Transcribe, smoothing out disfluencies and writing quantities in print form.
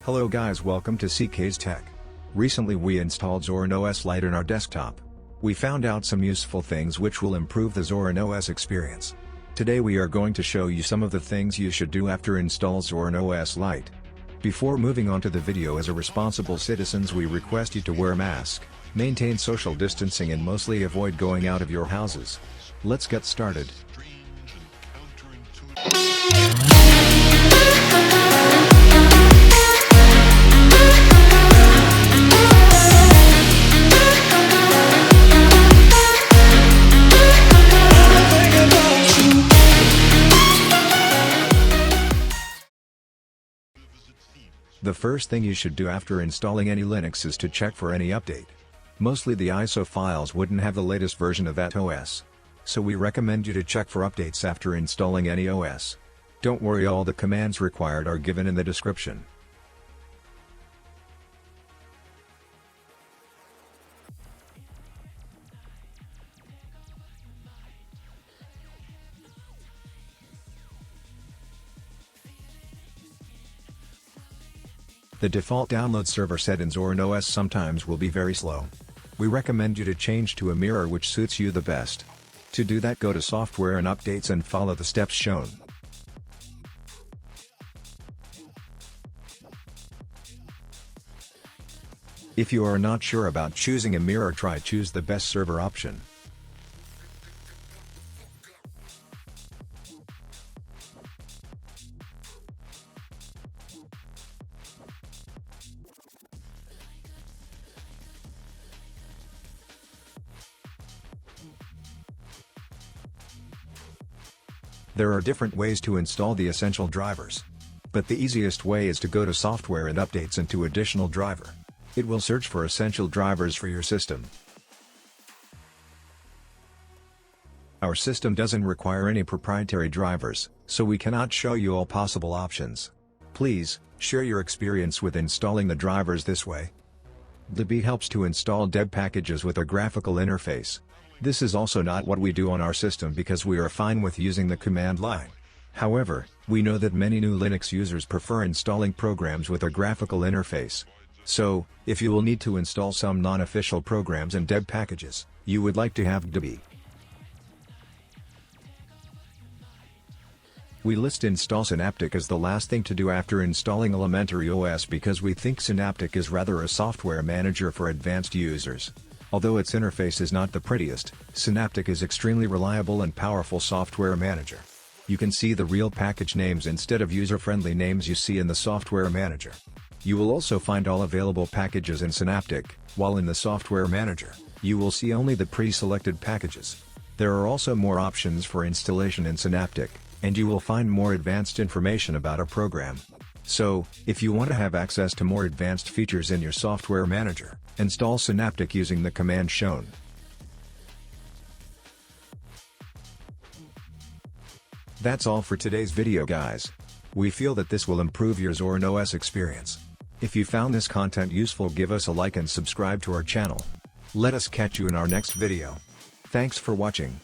Hello guys, welcome to CK's Tech. Recently we installed ZORIN OS Lite in our desktop. We found out some useful things which will improve the ZORIN OS experience. Today we are going to show you some of the things you should do after install ZORIN OS Lite. Before moving on to the video, as a responsible citizens, we request you to wear a mask, maintain social distancing and mostly avoid going out of your houses. Let's get started. The first thing you should do after installing any Linux is to check for any update. Mostly the ISO files wouldn't have the latest version of that OS. So we recommend you to check for updates after installing any OS. Don't worry, all the commands required are given in the description. The default download server set in ZORIN OS sometimes will be very slow. We recommend you to change to a mirror which suits you the best. To do that, go to Software and Updates and follow the steps shown. If you are not sure about choosing a mirror, choose the best server option. There are different ways to install the essential drivers. But the easiest way is to go to Software and Updates and to Additional Driver. It will search for essential drivers for your system. Our system doesn't require any proprietary drivers, so we cannot show you all possible options. Please, share your experience with installing the drivers this way. DB helps to install deb packages with a graphical interface. This is also not what we do on our system because we are fine with using the command line. However, we know that many new Linux users prefer installing programs with a graphical interface. So, if you will need to install some non-official programs and deb packages, you would like to have DB. We list install Synaptic as the last thing to do after installing elementary OS because we think Synaptic is rather a software manager for advanced users. Although its interface is not the prettiest, Synaptic is extremely reliable and powerful software manager. You can see the real package names instead of user-friendly names you see in the software manager. You will also find all available packages in Synaptic, while in the software manager, you will see only the pre-selected packages. There are also more options for installation in Synaptic, and you will find more advanced information about a program. So, if you want to have access to more advanced features in your software manager, install Synaptic using the command shown. That's all for today's video, guys. We feel that this will improve your ZORIN OS experience. If you found this content useful, give us a like and subscribe to our channel. Let us catch you in our next video. Thanks for watching.